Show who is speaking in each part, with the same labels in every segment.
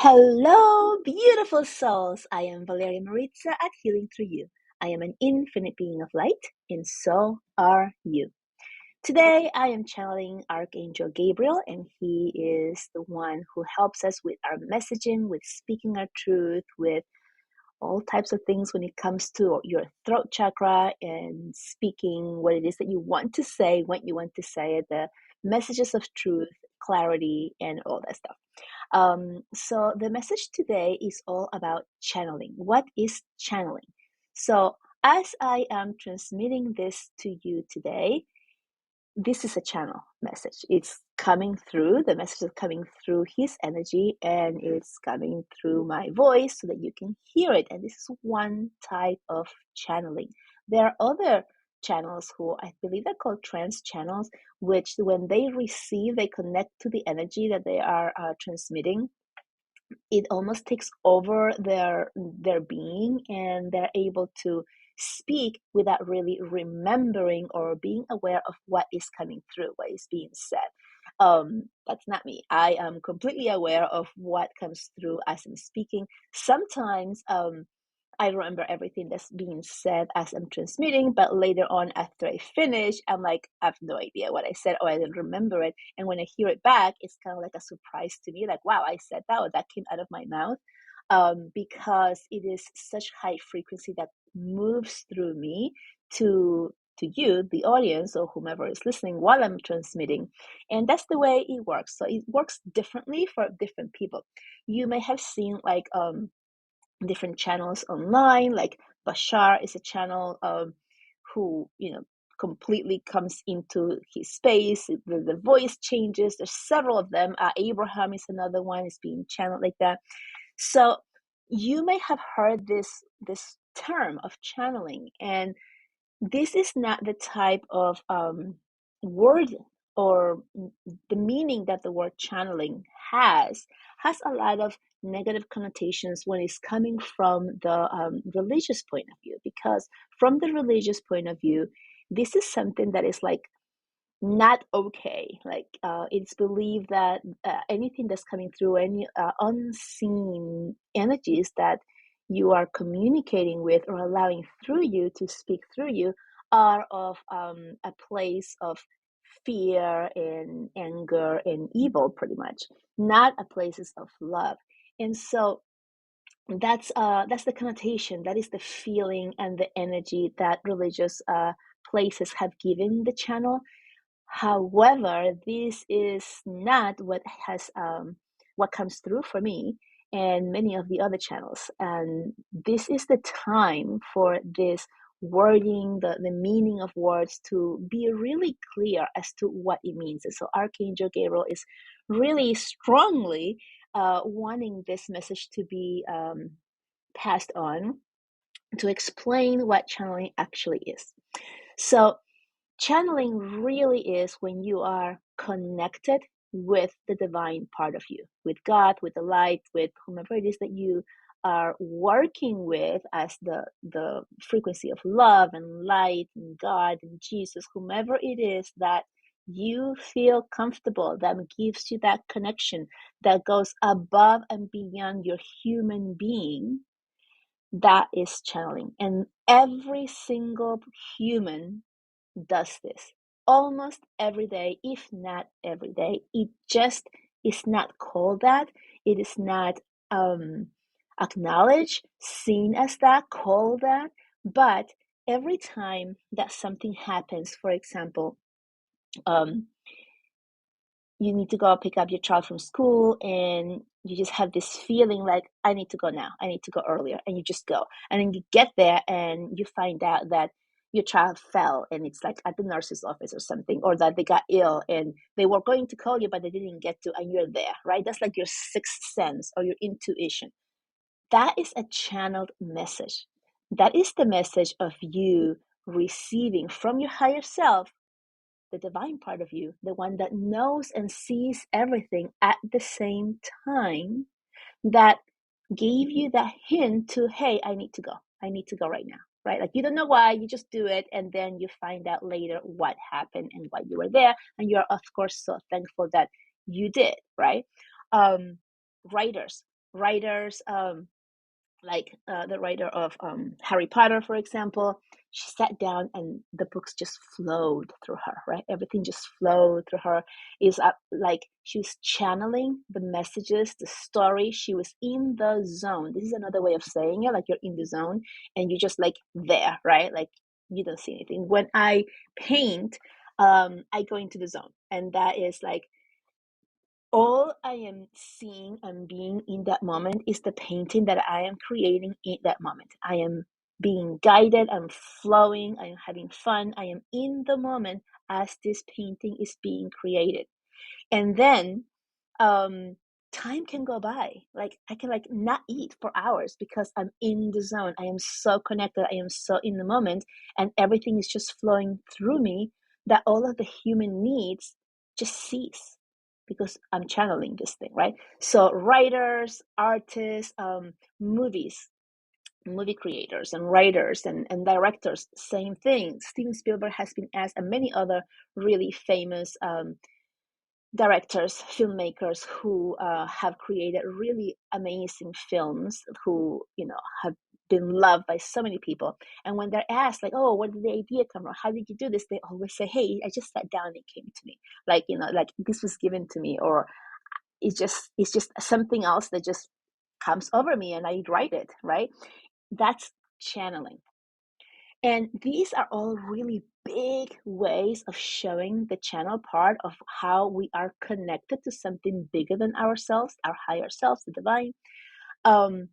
Speaker 1: Hello, beautiful souls. I am Valeria Maritza at Healing Through You. I am an infinite being of light, and so are you. Today, I am channeling Archangel Gabriel, and he is the one who helps us with our messaging, with speaking our truth, with all types of things when it comes to your throat chakra and speaking what it is that you want to say, when you want to say it, the messages of truth, clarity, and all that stuff. So the message today is all about channeling. What is channeling? So as I am transmitting this to you today, this is a channel message. It's coming through, the message is coming through his energy, and it's coming through my voice so that you can hear it. And this is one type of channeling. There are other channels who I believe they're called trance channels, which when they receive, they connect to the energy that they are transmitting. It almost takes over their being, and they're able to speak without really remembering or being aware of what is coming through, what is being said. That's not me. I am completely aware of what comes through as I'm speaking. Sometimes I remember everything that's being said as I'm transmitting, but later on, after I finish, I'm like, I have no idea what I said, or I didn't remember it. And when I hear it back, it's kind of like a surprise to me, like, wow, I said that, or that came out of my mouth, because it is such high frequency that moves through me to you, the audience, or whomever is listening while I'm transmitting. And that's the way it works. So it works differently for different people. You may have seen like different channels online, like Bashar is a channel who completely comes into his space. The voice changes. There's several of them. Abraham is another one, is being channeled like that. So you may have heard this term of channeling, and this is not the type of word or the meaning that the word channeling has a lot of negative connotations when it's coming from the religious point of view, because from the religious point of view, this is something that is like not okay. Like it's believed that anything that's coming through, any unseen energies that you are communicating with or allowing through you to speak through you, are of a place of fear and anger and evil, pretty much, not a places of love. And so that's the connotation, that is the feeling and the energy that religious places have given the channel. However, this is not what comes through for me and many of the other channels. And this is the time for this wording, the meaning of words, to be really clear as to what it means. And so Archangel Gabriel is really strongly wanting this message to be passed on, to explain what channeling actually is. So channeling really is when you are connected with the divine part of you, with God, with the light, with whomever it is that you are working with, as the frequency of love and light and God and Jesus, whomever it is that you feel comfortable, that gives you that connection that goes above and beyond your human being. That is channeling. And every single human does this almost every day, if not every day. It just is not called that. It is not acknowledged, seen as that, called that. But every time that something happens, for example, you need to go pick up your child from school, and you just have this feeling like, I need to go now, I need to go earlier, and you just go. And then you get there and you find out that your child fell, and it's like at the nurse's office or something, or that they got ill and they were going to call you but they didn't get to, and you're there, right? That's like your sixth sense or your intuition. That is a channeled message. That is the message of you receiving from your higher self, the divine part of you, the one that knows and sees everything at the same time, that gave you that hint to, hey, I need to go. I need to go right now, right? Like, you don't know why, you just do it, and then you find out later what happened and why you were there, and you're of course so thankful that you did, right? Writers, writers, like the writer of Harry Potter, for example. She sat down and the books just flowed through her, right? Everything just flowed through her. Is like she was channeling the messages, the story. She was in the zone. This is another way of saying it, like you're in the zone and you're just like there, right? Like you don't see anything. When I paint, I go into the zone, and that is like all I am seeing and being in that moment is the painting that I am creating in that moment. I am being guided, I'm flowing, I am having fun, I am in the moment as this painting is being created. And then um time can go by. Like I can like not eat for hours because I'm in the zone. I am so connected, I am so in the moment, and everything is just flowing through me, that all of the human needs just cease because I'm channeling this thing, right? So writers, artists, movies, movie creators and writers and directors, same thing. Steven Spielberg has been asked, and many other really famous directors, filmmakers who have created really amazing films, who have been loved by so many people. And when they're asked, like, "Oh, where did the idea come from? How did you do this?" They always say, "Hey, I just sat down and it came to me. Like like this was given to me, or it's just something else that just comes over me and I write it." Right? That's channeling. And these are all really big ways of showing the channel part of how we are connected to something bigger than ourselves, our higher selves, the divine. Um,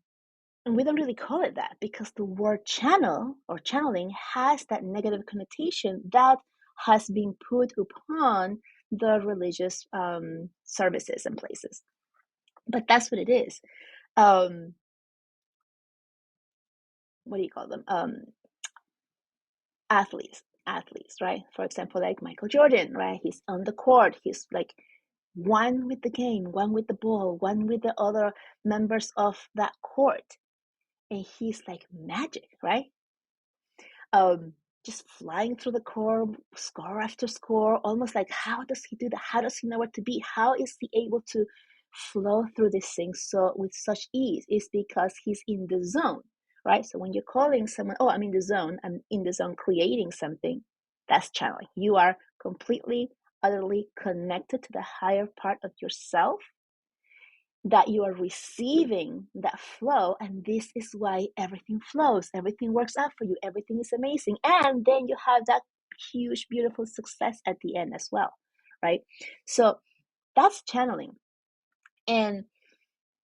Speaker 1: and we don't really call it that because the word channel or channeling has that negative connotation that has been put upon the religious services and places. But that's what it is. Um, what do you call them? Athletes, right? For example, like Michael Jordan, right? He's on the court, he's like one with the game, one with the ball, one with the other members of that court, and he's like magic, right? um just flying through the court, score after score, almost like, how does he do that? How does he know what to be? How is he able to flow through these things so with such ease? Is because he's in the zone, right? So when you're calling someone, "Oh, I'm in the zone, I'm in the zone creating something," that's channeling. You are completely, utterly connected to the higher part of yourself, that you are receiving that flow, and this is why everything flows, everything works out for you, everything is amazing, and then you have that huge beautiful success at the end as well, right? So that's channeling. And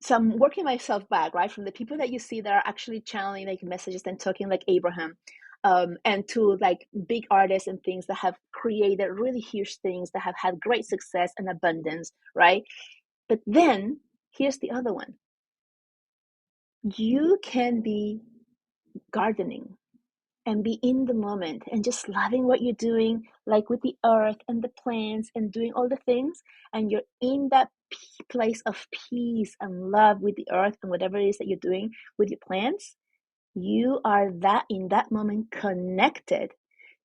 Speaker 1: so I'm working myself back, right, from the people that you see that are actually channeling like messages and talking like Abraham, and to like big artists and things that have created really huge things, that have had great success and abundance, right? But then here's the other one. You can be gardening and be in the moment and just loving what you're doing, like with the earth and the plants and doing all the things, and you're in that place of peace and love with the earth and whatever it is that you're doing with your plants. You are that in that moment connected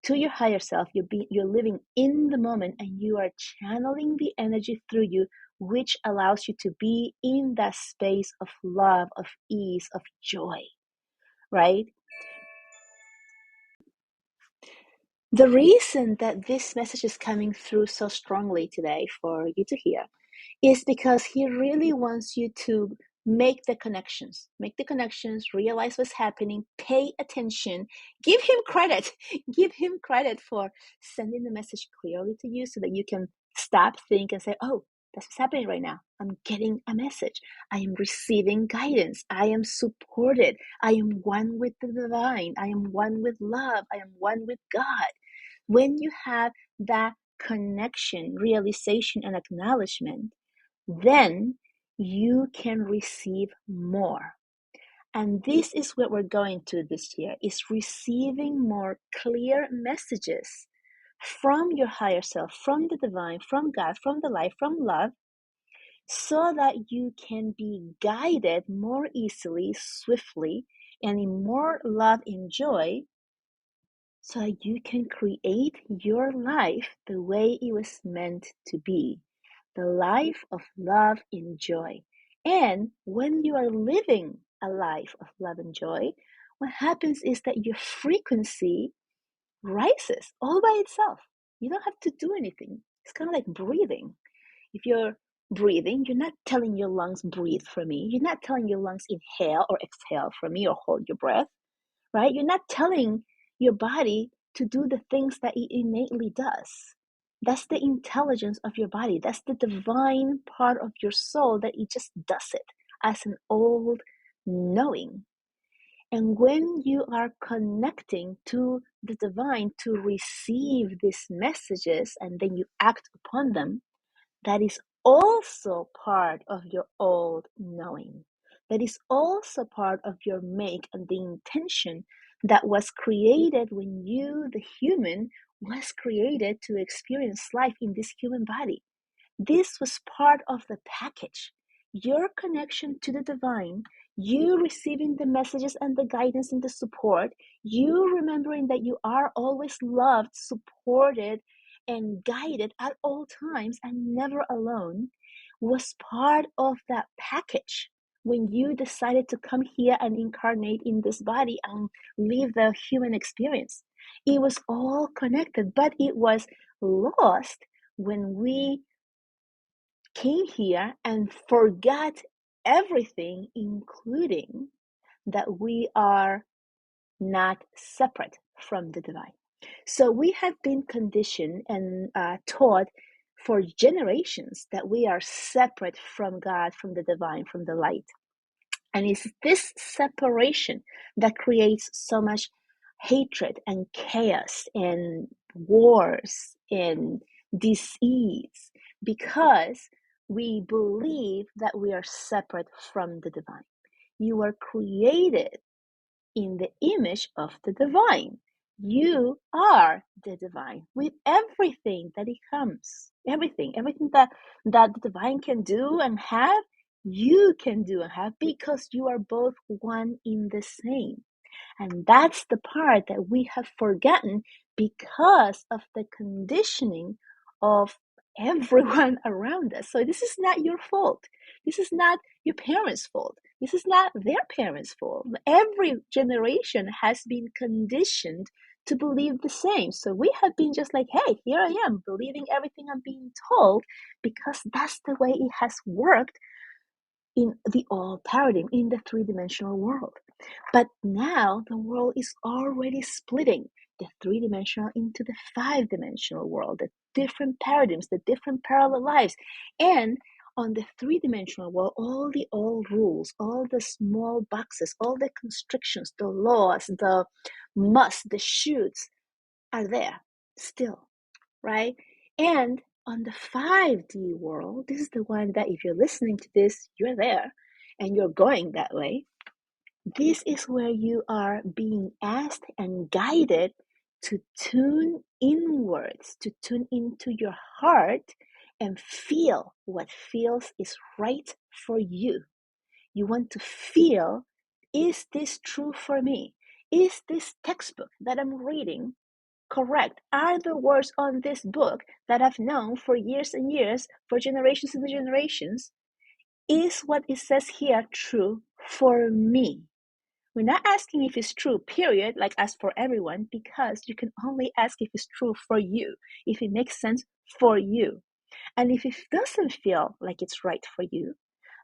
Speaker 1: to your higher self. You're living in the moment, and you are channeling the energy through you, which allows you to be in that space of love, of ease, of joy, right? The reason that this message is coming through so strongly today for you to hear is because he really wants you to make the connections, realize what's happening, pay attention, give him credit, give him credit for sending the message clearly to you so that you can stop, think, and say, "Oh, that's what's happening right now. I'm getting a message. I am receiving guidance. I am supported. I am one with the divine. I am one with love. I am one with God." When you have that connection, realization, and acknowledgement, then you can receive more. And this is what we're going to this year, is receiving more clear messages from your higher self, from the divine, from God, from the light, from love, so that you can be guided more easily, swiftly, and in more love and joy, so you can create your life the way it was meant to be, the life of love and joy. And when you are living a life of love and joy, what happens is that your frequency rises all by itself. You don't have to do anything. It's kind of like breathing. If you're breathing, you're not telling your lungs, breathe for me. You're not telling your lungs, inhale or exhale for me or hold your breath, right? You're not telling your body to do the things that it innately does. That's the intelligence of your body. That's the divine part of your soul that it just does it as an old knowing. And when you are connecting to the divine to receive these messages and then you act upon them, that is also part of your old knowing. That is also part of your make and the intention that was created when you, the human, was created to experience life in this human body. This was part of the package. Your connection to the divine, you receiving the messages and the guidance and the support, you remembering that you are always loved, supported, and guided at all times and never alone, was part of that package when you decided to come here and incarnate in this body and live the human experience. It was all connected, but it was lost when we came here and forgot everything, including that we are not separate from the divine. So we have been conditioned and taught for generations that we are separate from God, from the divine, from the light. And it's this separation that creates so much hatred and chaos and wars and disease because we believe that we are separate from the divine. You are created in the image of the divine. You are the divine with everything that it comes. Everything that the divine can do and have, you can do and have because you are both one in the same. And that's the part that we have forgotten because of the conditioning of everyone around us. So this is not your fault. This is not your parents' fault. This is not their parents' fault. Every generation has been conditioned to believe the same. So we have been just like, hey, here I am, believing everything I'm being told because that's the way it has worked in the old paradigm, in the three-dimensional world. But now the world is already splitting the three-dimensional into the five-dimensional world, the different paradigms, the different parallel lives. And on the three-dimensional world, all the old rules, all the small boxes, all the constrictions, the laws, the must, the shoulds are there still, right? And on the 5D world, this is the one that if you're listening to this, you're there and you're going that way. This is where you are being asked and guided to tune inwards, to tune into your heart and feel what feels is right for you. You want to feel, is this true for me? Is this textbook that I'm reading correct? Are the words on this book that I've known for years and years, for generations and generations, is what it says here true for me? We're not asking if it's true, period, like as for everyone, because you can only ask if it's true for you, if it makes sense for you. And if it doesn't feel like it's right for you,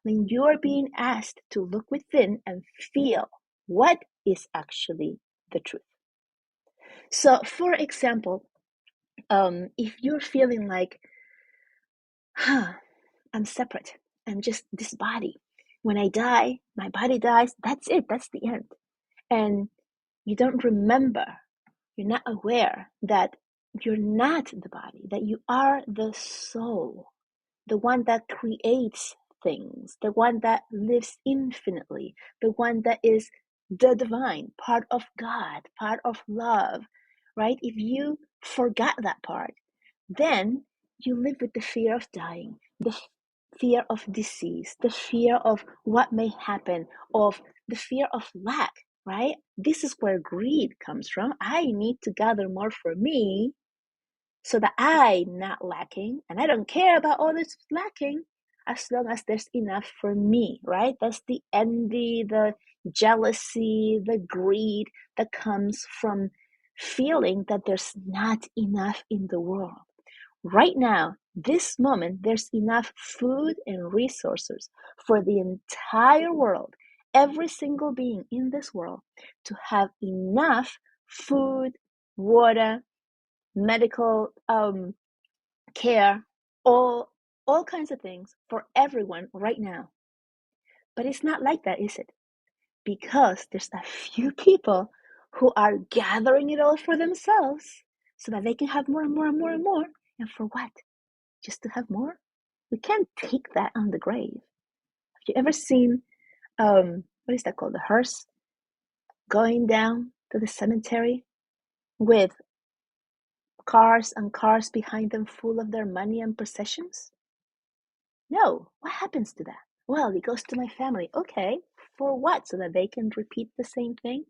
Speaker 1: then you are being asked to look within and feel what is actually the truth. So, for example, if you're feeling like, I'm separate, I'm just this body. When I die, my body dies, that's it, that's the end. And you don't remember, you're not aware that you're not the body, that you are the soul, the one that creates things, the one that lives infinitely, the one that is the divine, part of God, part of love, right? If you forgot that part, then you live with the fear of dying, the fear of disease, the fear of what may happen, of the fear of lack, right? This is where greed comes from. I need to gather more for me so that I'm not lacking, and I don't care about others lacking. as long as there's enough for me, right? That's the envy, the jealousy, the greed that comes from feeling that there's not enough in the world. Right now, this moment, there's enough food and resources for the entire world, every single being in this world, to have enough food, water, medical care, all kinds of things for everyone right now. But it's not like that, is it? Because there's a few people who are gathering it all for themselves so that they can have more and more and more and more. And for what? Just to have more? We can't take that on the grave. Have you ever seen what is that called? The hearse going down to the cemetery with cars and cars behind them full of their money and possessions? No. What happens to that? Well, it goes to my family. Okay. For what? So that they can repeat the same thing?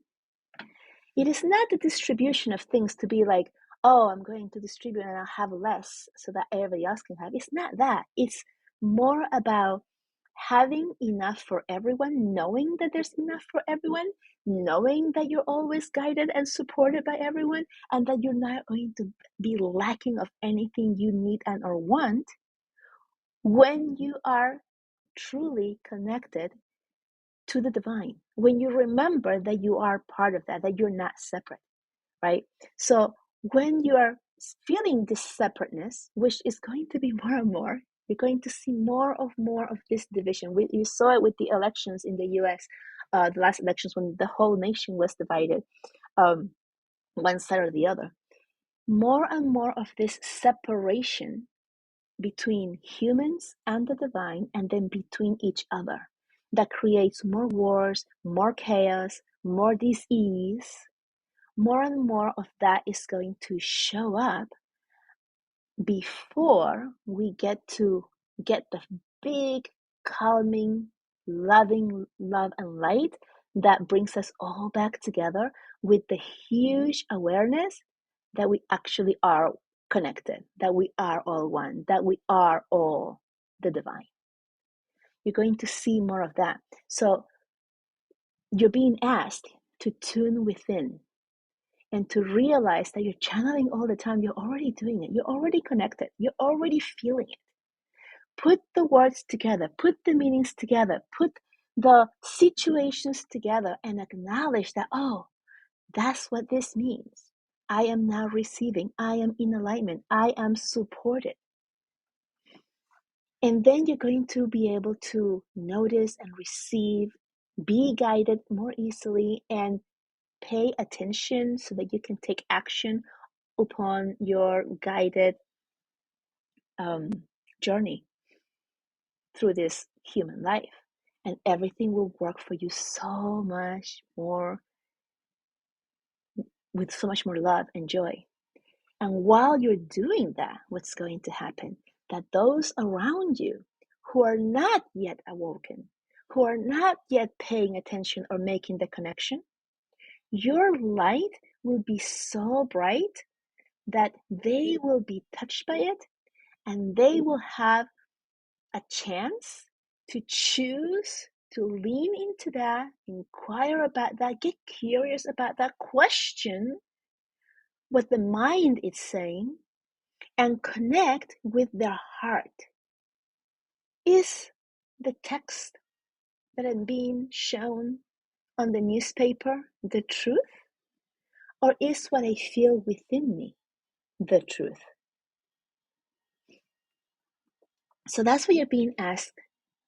Speaker 1: It is not the distribution of things to be like, oh, I'm going to distribute and I'll have less so that everybody else can have. It's not that. It's more about having enough for everyone, knowing that there's enough for everyone, knowing that you're always guided and supported by everyone, and that you're not going to be lacking of anything you need and or want when you are truly connected to the divine, when you remember that you are part of that you're not separate, right? So when you are feeling this separateness, which is going to be more and more, you're going to see more of this division. You saw it with the elections in the US, the last elections when the whole nation was divided, one side or the other. More and more of this separation between humans and the divine, and then between each other, that creates more wars, more chaos, more dis-ease. More and more of that is going to show up before we get the big, calming, loving love and light that brings us all back together with the huge awareness that we actually are connected, that we are all one, that we are all the divine. You're going to see more of that. So you're being asked to tune within and to realize that you're channeling all the time. You're already doing it. You're already connected. You're already feeling it. Put the words together, put the meanings together, put the situations together, and acknowledge that, oh, that's what this means. I am now receiving. I am in alignment. I am supported. And then you're going to be able to notice and receive, be guided more easily, and pay attention so that you can take action upon your guided journey through this human life. And everything will work for you so much more, with so much more love and joy. And while you're doing that, what's going to happen? That those around you who are not yet awoken, who are not yet paying attention or making the connection, your light will be so bright that they will be touched by it, and they will have a chance to choose to lean into that, inquire about that, get curious about that, question what the mind is saying, and connect with their heart. Is the text that is being shown on the newspaper the truth? Or is what I feel within me the truth? So that's what you're being asked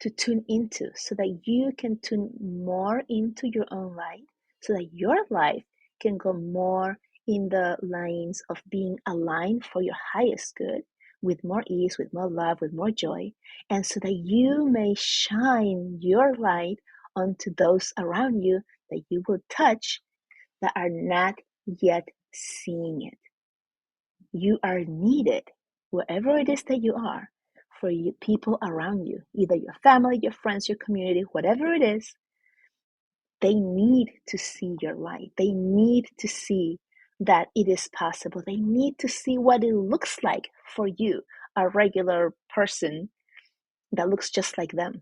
Speaker 1: to tune into, so that you can tune more into your own light, so that your life can go more in the lines of being aligned for your highest good, with more ease, with more love, with more joy, and so that you may shine your light onto those around you that you will touch that are not yet seeing it. You are needed, wherever it is that you are, for you, people around you, either your family, your friends, your community, whatever it is. They need to see your light. They need to see that it is possible. They need to see what it looks like for you, a regular person, that looks just like them.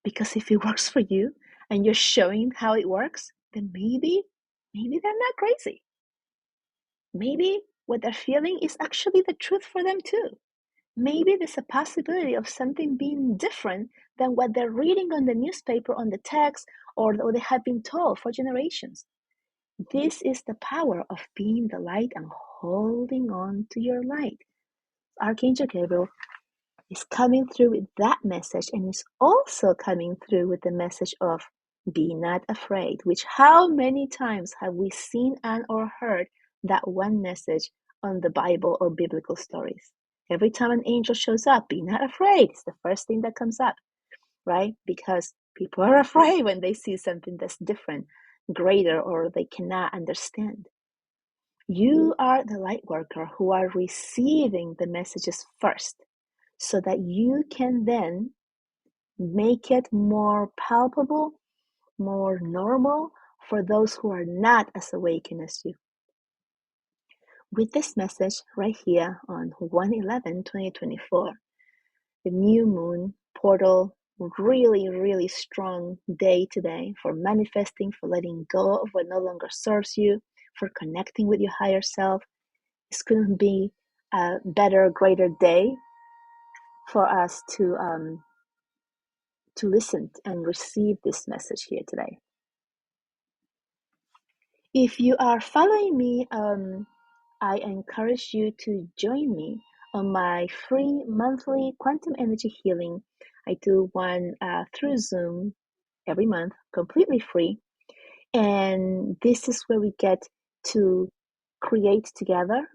Speaker 1: Because if it works for you and you're showing how it works, then maybe they're not crazy. Maybe what they're feeling is actually the truth for them too. Maybe there's a possibility of something being different than what they're reading on the newspaper, on the text, or they have been told for generations. This is the power of being the light and holding on to your light. Archangel Gabriel is coming through with that message, and is also coming through with the message of be not afraid, which how many times have we seen and or heard that one message on the Bible or biblical stories? Every time an angel shows up, be not afraid. It's the first thing that comes up, right? Because people are afraid when they see something that's different, greater, or they cannot understand. You are the light worker who are receiving the messages first, so that you can then make it more palpable, more normal for those who are not as awakened as you. With this message right here on 1/11/2024, the new moon portal, really strong day today for manifesting, for letting go of what no longer serves you, for connecting with your higher self. This couldn't be a better, greater day for us to listen and receive this message here today. If you are following me, I encourage you to join me on my free monthly quantum energy healing. I do one through Zoom every month, completely free. And this is where we get to create together,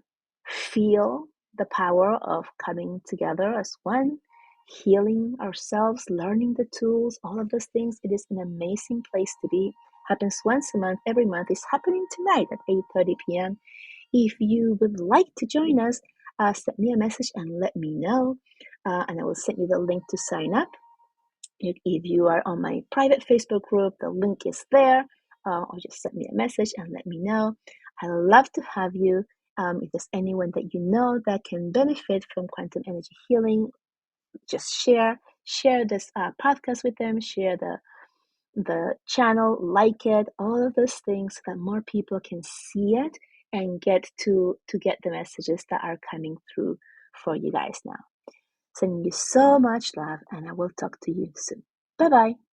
Speaker 1: feel the power of coming together as one, healing ourselves, learning the tools, all of those things. It is an amazing place to be. Happens once a month, every month. It's happening tonight at 8:30 p.m. If you would like to join us, send me a message and let me know, and I will send you the link to sign up. If you are on my private Facebook group, the link is there, or just send me a message and let me know. I love to have you. If there's anyone that you know that can benefit from quantum energy healing, just share this podcast with them, share the channel, like it, all of those things, so that more people can see it and get to get the messages that are coming through for you guys now. Sending you so much love, and I will talk to you soon. Bye bye.